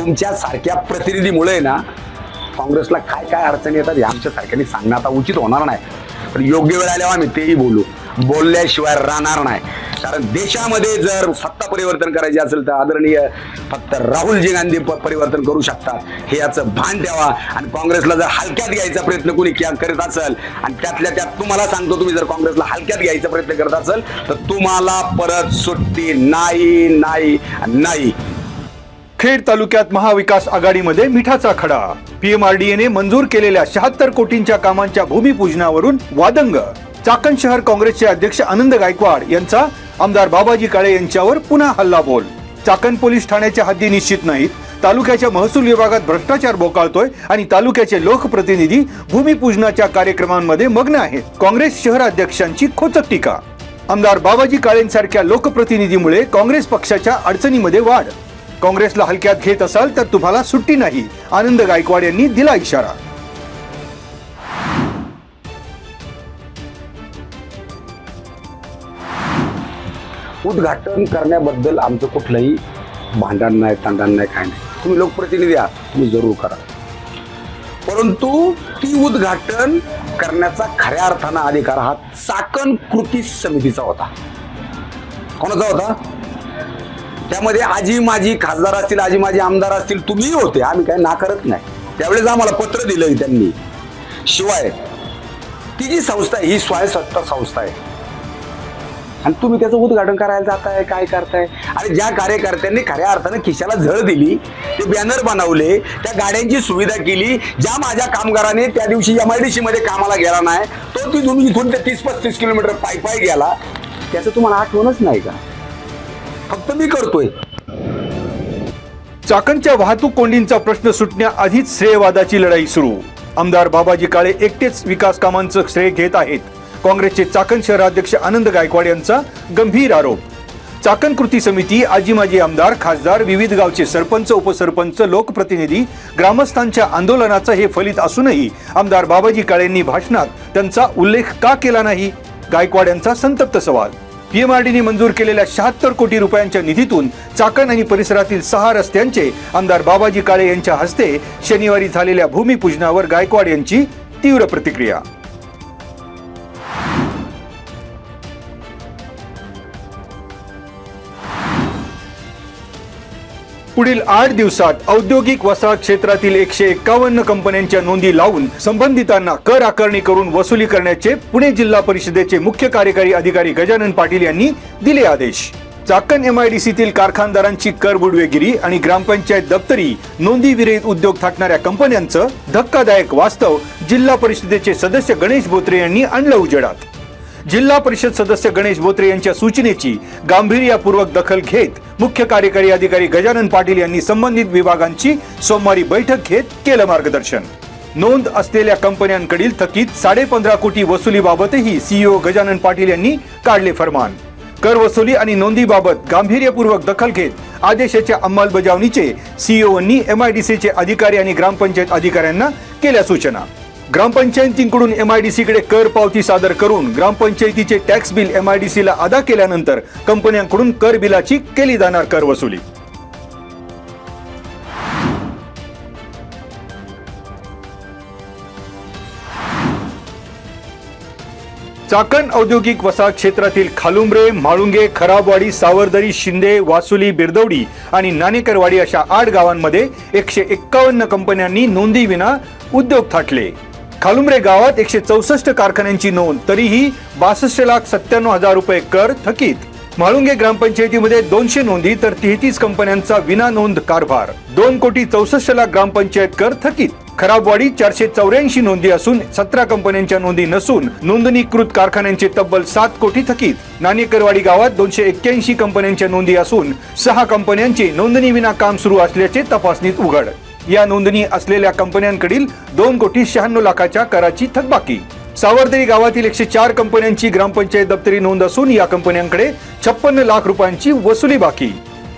तुमच्या सारख्या प्रतिनिधीमुळे ना काँग्रेसला काय काय अडचणी येतात हे आमच्या सारख्यांनी सांगणं आता उचित होणार नाही. पण योग्य वेळ आल्यावर आम्ही तेही बोलू, बोलल्याशिवाय राहणार नाही. कारण देशामध्ये जर सत्ता परिवर्तन करायचे असेल तर आदरणीय फक्त राहुलजी गांधी परिवर्तन करू शकतात, हे याचं भान ठेवा. आणि काँग्रेसला जर हलक्यात घ्यायचा प्रयत्न कोणी करत असेल, आणि त्यातल्या त्यात तुम्हाला सांगतो, तुम्ही जर काँग्रेसला हलक्यात घ्यायचा प्रयत्न करत असेल तर तुम्हाला परत सुट्टी नाही नाही नाही. खेड तालुक्यात महाविकास आघाडीमध्ये मिठाचा खडा. पीएमआरडीएने मंजूर केलेल्या 76 कोटींच्या कामांच्या भूमिपूजनावरून वादंग. चाकण शहर काँग्रेसचे अध्यक्ष आनंद गायकवाड यांचा आमदार बाबाजी काळे यांच्यावर पुन्हा हल्लाबोल. चाकण पोलीस ठाण्याच्या हद्दी निश्चित नाहीत. तालुक्याच्या महसूल विभागात भ्रष्टाचार बोकाळतोय आणि तालुक्याचे लोकप्रतिनिधी भूमिपूजनाच्या कार्यक्रमांमध्ये मग्न आहेत. काँग्रेस शहराध्यक्षांची खोचक टीका. आमदार बाबाजी काळेंसारख्या लोकप्रतिनिधीमुळे काँग्रेस पक्षाच्या अडचणीमध्ये वाढ. काँग्रेसला हलक्यात घेत असाल तर तुम्हाला सुट्टी नाही, आनंद गायकवाड यांनी दिला इशारा. उद्घाटन करण्याबद्दल आमचं कुठलंही भांडण नाही, तांडण नाही, काय नाही. तुम्ही लोकप्रतिनिधी आहात, तुम्ही जरूर करा. परंतु ती उद्घाटन करण्याचा खऱ्या अर्थानं अधिकार हा चाकण कृती समितीचा होता. कोणाचा होता? त्यामध्ये आजी माजी खासदार असतील, आजी माजी आमदार असतील, तुम्ही होते. आम्ही काय नाकारत नाही. त्यावेळेस आम्हाला पत्र दिलं त्यांनी. शिवाय ती जी संस्था आहे ही स्वायत्त संस्था आहे आणि तुम्ही त्याचं उद्घाटन करायला जाताय, काय करताय? आणि ज्या कार्यकर्त्यांनी खऱ्या अर्थानं खिशाला झळ दिली, ते बॅनर बनवले, त्या गाड्यांची सुविधा केली, ज्या माझ्या कामगाराने त्या दिवशी MIDC मध्ये कामाला गेला नाही, तो तिथून इथून ते 30-35 किलोमीटर पायी गेला, त्याचं तुम्हाला आठवणच नाही का? फक्त मी करतोय. चाकणच्या वाहतूक कोंडींचा प्रश्न सुटण्याआधीच श्रेयवादाची लढाई सुरू. आमदार बाबाजी काळे एकटेच विकास कामांचं श्रेय घेत आहेत. काँग्रेसचे चाकण शहराध्यक्ष आनंद गायकवाड यांचा गंभीर आरोप. चाकण कृती समिती, आजी माजी आमदार, खासदार, विविध गावचे सरपंच, उपसरपंच, लोकप्रतिनिधी, ग्रामस्थांच्या आंदोलनाचं हे फलित असूनही आमदार बाबाजी काळेंनी भाषणात त्यांचा उल्लेख का केला नाही? गायकवाड यांचा संतप्त सवाल. पीएमआरडीने मंजूर केलेल्या 76 कोटी रुपयांच्या निधीतून चाकण आणि परिसरातील 6 रस्त्यांचे आमदार बाबाजी काळे यांच्या हस्ते शनिवारी झालेल्या भूमिपूजनावर गायकवाड यांची तीव्र प्रतिक्रिया. पुढील 8 दिवसात औद्योगिक वसाहत क्षेत्रातील 151 कंपन्यांच्या नोंदी लावून संबंधितांना कर आकारणी करून वसुली करण्याचे पुणे जिल्हा परिषदेचे मुख्य कार्यकारी अधिकारी गजानन पाटील यांनी दिले आदेश. चाकण MIDCतील कारखानदारांची कर बुडवेगिरी आणि ग्रामपंचायत दप्तरी नोंदी विरहित उद्योग थाटणाऱ्या कंपन्यांचं धक्कादायक वास्तव जिल्हा परिषदेचे सदस्य गणेश बोत्रे यांनी आणलं उजेडात. जिल्हा परिषद सदस्य गणेश बोत्रे यांच्या सूचनेची गांभीर्यपूर्वक दखल घेत मुख्य कार्यकारी अधिकारी गजानन पाटील यांनी संबंधित विभागांची सोमवारी बैठक घेत केलं मार्गदर्शन. नोंद असलेल्या कंपन्यांकडील थकीत 15.5 कोटी वसुलीबाबतही CEO गजानन पाटील यांनी काढले फरमान. कर वसुली आणि नोंदीबाबत गांभीर्यपूर्वक दखल घेत आदेशाच्या अंमलबजावणीचे CEOंनी MIDCचे अधिकारी आणि ग्रामपंचायत अधिकाऱ्यांना केल्या सूचना. ग्रामपंचायतींकडून MIDCकडे कर पावती सादर करून ग्रामपंचायतीचे टॅक्स बिल MIDCला अदा केल्यानंतर कंपन्यांकडून कर बिलाची केली जाणार कर वसुली. चाकण औद्योगिक वसाहत क्षेत्रातील खालुंब्रे, म्हाळुंगे, खराबवाडी, सावरदरी, शिंदे, वासुली, बिरदवडी आणि नाणेकरवाडी अशा 8 गावांमध्ये 151 कंपन्यांनी नोंदीविना उद्योग थाटले. खालुंब्रे गावात 164 कारखान्यांची नोंद, तरीही 62,97,000 रुपये कर थकीत. म्हाळुंगे ग्रामपंचायतीमध्ये 200 नोंदी तर 33 कंपन्यांचा विना नोंद कारभार. 2,64,00,000 ग्रामपंचायत कर थकीत. खराबवाडी 484 नोंदी असून 17 कंपन्यांच्या नोंदी नसून नोंदणीकृत कारखान्यांचे तब्बल 7 कोटी थकीत. नाणेकरवाडी गावात 281 कंपन्यांच्या नोंदी असून 6 कंपन्यांचे नोंदणी विना काम सुरू असल्याचे तपासणीत उघड. या नोंदणी असलेल्या कंपन्यांकडील 2,96,00,000च्या कराची थकबाकी. सावरदरी गावातील 104 कंपन्यांची ग्रामपंचायत दप्तरी नोंद असून या कंपन्यांकडे 56 लाख रुपयांची वसुली बाकी.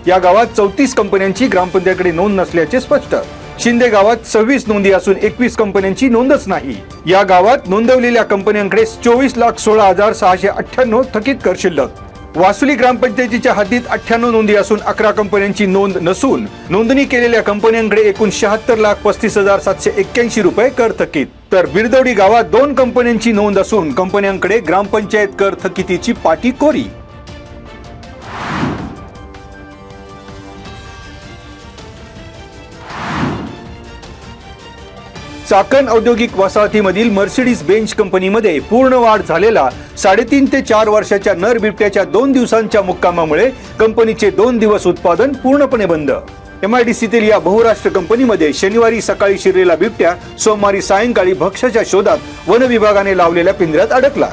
या गावात 34 कंपन्यांची ग्रामपंचायतीकडे नोंद नसल्याचे स्पष्ट. शिंदे गावात 26 नोंदी असून 21 कंपन्यांची नोंदच नाही. या गावात नोंदवलेल्या कंपन्यांकडे 24,16,698 थकीत कर शिल्लक. वासुली ग्रामपंचायतीच्या हद्दीत 98 नोंदी असून 11 कंपन्यांची नोंद नसून नोंदणी केलेल्या कंपन्यांकडे एकूण 76,35,781 रुपये कर थकीत. तर बिरदवडी गावात 2 कंपन्यांची नोंद असून कंपन्यांकडे ग्रामपंचायत कर थकितीची पाटी कोरी. चाकण औद्योगिक वसाहतीमधील मर्सिडीज बेंच कंपनीमध्ये पूर्ण वाढ झालेला 3.5 ते 4 वर्षाच्या नर बिबट्याच्या 2 दिवसांच्या मुक्कामामुळे कंपनीचे 2 दिवस उत्पादन पूर्णपणे बंद. MIDCतील या बहुराष्ट्र कंपनीमध्ये शनिवारी सकाळी शिरलेला बिबट्या सोमवारी सायंकाळी भक्ष्याच्या शोधात वन विभागाने लावलेल्या पिंजऱ्यात अडकला.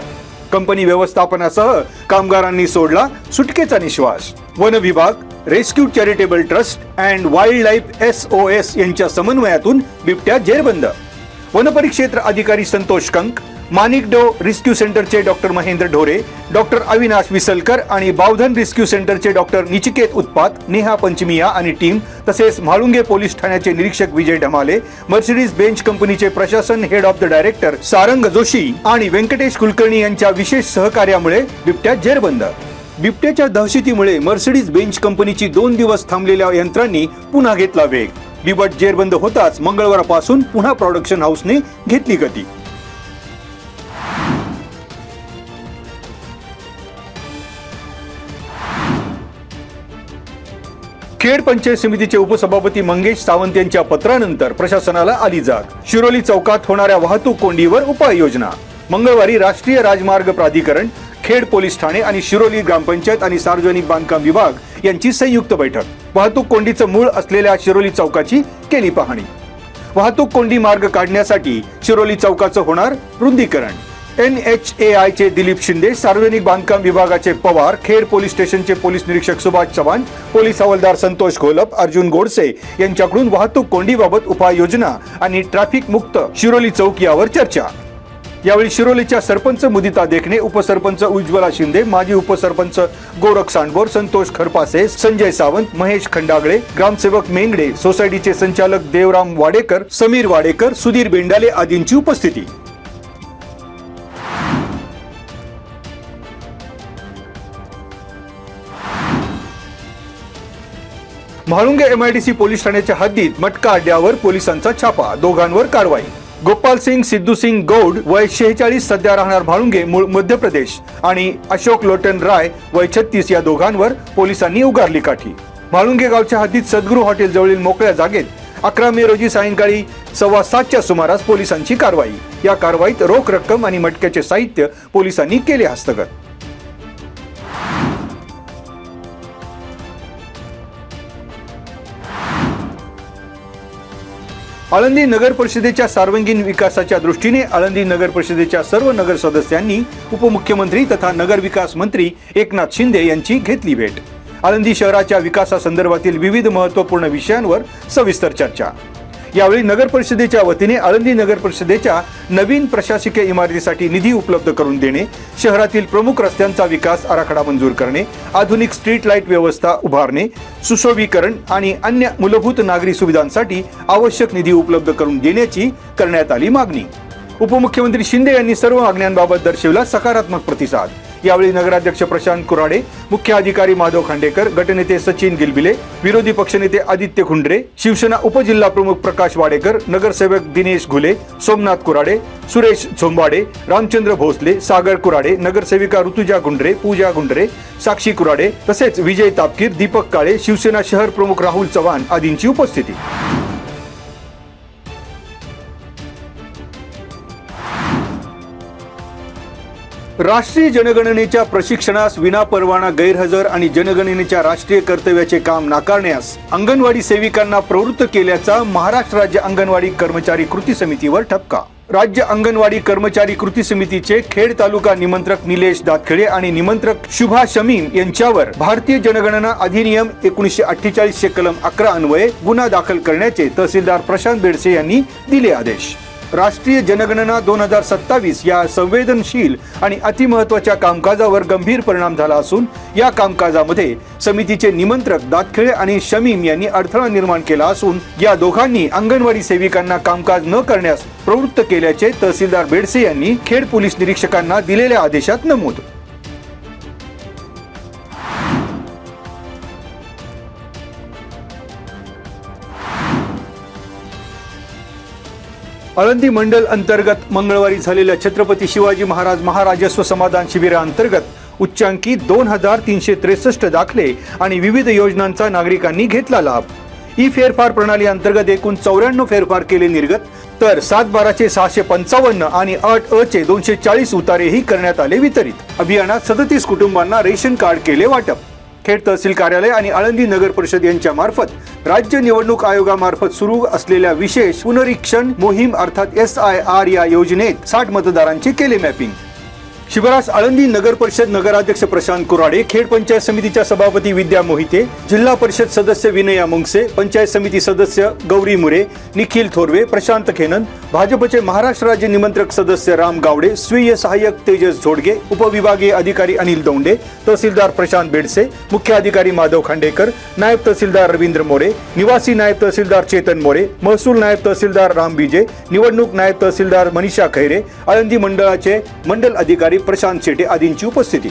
कंपनी व्यवस्थापनासह कामगारांनी सोडला सुटकेचा निश्वास. वन विभाग, rescue charitable trust and wild life SOS यांच्या समन्वयातून बिबट्या जेरबंद. वनपरिक्षेत्र अधिकारी संतोष कंक, माणिकडो रिस्क्यू सेंटरचे डॉक्टर महेंद्र ढोरे, डॉक्टर अविनाश विसलकर आणि बावधन रिस्क्यू सेंटरचे डॉक्टर निचिकेत उत्पात, नेहा पंचमिया आणि टीम, तसेच म्हाळुंगे पोलीस ठाण्याचे निरीक्षक विजय ढमाले, मर्सिडीज बेंच कंपनीचे प्रशासन head of the director Sarang Joshi आणि व्यंकटेश कुलकर्णी यांच्या विशेष सहकार्यामुळे बिबट्या जेरबंद. बिबट्याच्या दहशतीमुळे मर्सिडीज बेंच कंपनीची 2 दिवस थांबलेल्या यंत्रांनी पुन्हा घेतला वेग. बिबट जेरबंद होताच मंगळवारपासून पुन्हा प्रोडक्शन हाऊसने घेतली गती. खेड पंचायत समितीचे उपसभापती मंगेश सावंत यांच्या पत्रानंतर प्रशासनाला आली जाग. शिरोली चौकात होणाऱ्या वाहतूक कोंडीवर उपाययोजना. मंगळवारी राष्ट्रीय राजमार्ग प्राधिकरण, खेड पोलीस ठाणे आणि शिरोली ग्रामपंचायत आणि सार्वजनिक बांधकाम विभाग यांची संयुक्त बैठक. वाहतूक कोंडीचं मूळ असलेल्या शिरोली चौकाची केली पाहणी. वाहतूक कोंडी मार्ग काढण्यासाठी शिरोली चौकाचं होणार रुंदीकरण. NHAI चे दिलीप शिंदे, सार्वजनिक बांधकाम विभागाचे पवार, खेड पोलीस स्टेशनचे पोलीस निरीक्षक सुभाष चव्हाण, पोलीस हवालदार संतोष घोलप, अर्जुन गोडसे यांच्याकडून वाहतूक कोंडीबाबत उपाययोजना आणि ट्रॅफिक मुक्त शिरोली चौक यावर चर्चा. यावेळी शिरोलीच्या सरपंच मुदिता देखणे, उपसरपंच उज्ज्वला शिंदे, माजी उपसरपंच गोरख सांडबोर, संतोष खरपासे, संजय सावंत, महेश खंडागळे, ग्रामसेवक मेंगडे, सोसायटीचे संचालक देवराम वाडेकर, समीर वाडेकर, सुधीर बेंडाले आदींची उपस्थिती. म्हाळुंगे MIDC पोलीस ठाण्याच्या हद्दीत मटका अड्ड्यावर पोलिसांचा छापा. दोघांवर कारवाई. गोपाल सिंग सिद्धू सिंग गौड वय 46 सध्या राहणार म्हाळुंगे मूळ मध्य प्रदेश आणि अशोक लोटन राय वय 36 या दोघांवर पोलिसांनी उगारली काठी. म्हाळुंगे गावच्या हद्दीत सद्गुरू हॉटेल जवळील मोकळ्या जागेत 11 मे रोजी सायंकाळी 7:15च्या सुमारास पोलिसांची कारवाई. या कारवाईत रोख रक्कम आणि मटक्याचे साहित्य पोलिसांनी केले हस्तगत. आळंदी नगर परिषदेच्या सर्वांगीण विकासाच्या दृष्टीने आळंदी नगर परिषदेच्या सर्व नगर सदस्यांनी उपमुख्यमंत्री तथा नगर विकास मंत्री एकनाथ शिंदे यांची घेतली भेट. आळंदी शहराच्या विकासासंदर्भातील विविध महत्त्वपूर्ण विषयांवर सविस्तर चर्चा. यावेळी नगर परिषदेच्या वतीने आळंदी नगर परिषदेच्या नवीन प्रशासकीय इमारतीसाठी निधी उपलब्ध करून देणे, शहरातील प्रमुख रस्त्यांचा विकास आराखडा मंजूर करणे, आधुनिक स्ट्रीट लाईट व्यवस्था उभारणे, सुशोभीकरण आणि अन्य मूलभूत नागरी सुविधांसाठी आवश्यक निधी उपलब्ध करून देण्याची करण्यात आली मागणी. उपमुख्यमंत्री शिंदे यांनी सर्व मागण्यांबाबत दर्शविला सकारात्मक प्रतिसाद. यावेळी नगराध्यक्ष प्रशांत कुराडे, मुख्य अधिकारी माधव खांडेकर, गटनेते सचिन गिलबिले, विरोधी पक्षनेते आदित्य खुंडरे, शिवसेना उपजिल्हा प्रमुख प्रकाश वाडेकर, नगरसेवक दिनेश घुले, सोमनाथ कुराडे, सुरेश झोंबाडे, रामचंद्र भोसले, सागर कुराडे, नगरसेविका ऋतुजा गुंडरे, पूजा गुंडरे, साक्षी कुराडे तसेच विजय तापकीर, दीपक काळे, शिवसेना शहर प्रमुख राहुल चव्हाण आदींची उपस्थिती. राष्ट्रीय जनगणनेच्या प्रशिक्षणास विनापरवाना गैरहजर आणि जनगणनेच्या राष्ट्रीय कर्तव्याचे काम नाकारण्यास अंगणवाडी सेविकांना प्रवृत्त केल्याचा महाराष्ट्र राज्य अंगणवाडी कर्मचारी कृती समितीवर ठपका. राज्य अंगणवाडी कर्मचारी कृती समितीचे खेड तालुका निमंत्रक निलेश दातखेडे आणि निमंत्रक शुभा शमीम यांच्यावर भारतीय जनगणना अधिनियम 1948 चे कलम 11 अन्वये गुन्हा दाखल करण्याचे तहसीलदार प्रशांत बेडसे यांनी दिले आदेश. राष्ट्रीय जनगणना 2027 या संवेदनशील आणि अतिमहत्वाच्या कामकाजावर गंभीर परिणाम झाला असून या कामकाजामध्ये समितीचे निमंत्रक दातखेडे आणि शमीम यांनी अडथळा निर्माण केला असून या दोघांनी अंगणवाडी सेविकांना कामकाज न करण्यास प्रवृत्त केल्याचे तहसीलदार बेडसे यांनी खेड पोलीस निरीक्षकांना दिलेल्या आदेशात नमूद. आळंदी मंडल अंतर्गत मंगळवारी झालेल्या छत्रपती शिवाजी महाराज महाराजस्व समाधान शिबिराअंतर्गत उच्चांकी 2363 दाखले आणि विविध योजनांचा नागरिकांनी घेतला लाभ. ई फेरफार प्रणाली अंतर्गत एकूण 94 फेरफार केले निर्गत, तर 7/12चे 655 आणि 8/अ चे 240 उतारेही करण्यात आले वितरित. अभियानात 37 कुटुंबांना रेशन कार्ड केले वाटप. खेड तहसील कार्यालय आणि आळंदी नगर परिषद यांच्या मार्फत राज्य निवडणूक आयोगामार्फत सुरू असलेल्या विशेष पुनरीक्षण मोहीम अर्थात SIR या योजनेत 60 मतदारांचे केले मॅपिंग. शिबिरास आळंदी नगर परिषद नगराध्यक्ष प्रशांत कुराडे, खेड पंचायत समितीच्या सभापती विद्या मोहिते, जिल्हा परिषद सदस्य विनया मुंगसे, पंचायत समिती सदस्य गौरी मुरे, निखिल थोरवे, प्रशांत खेनन, भाजपचे महाराष्ट्र राज्य निमंत्रक सदस्य राम गावडे, स्वीय सहाय्यक तेजस झोडगे, उपविभागीय अधिकारी अनिल दौंडे, तहसीलदार प्रशांत बेडसे, मुख्य अधिकारी माधव खांडेकर, नायब तहसीलदार रवींद्र मोरे, निवासी नायब तहसीलदार चेतन मोरे, महसूल नायब तहसीलदार राम बिजे, निवडणूक नायब तहसीलदार मनीषा खैरे, आळंदी मंडळाचे मंडल अधिकारी प्रशांत शेटे आदींची उपस्थिती.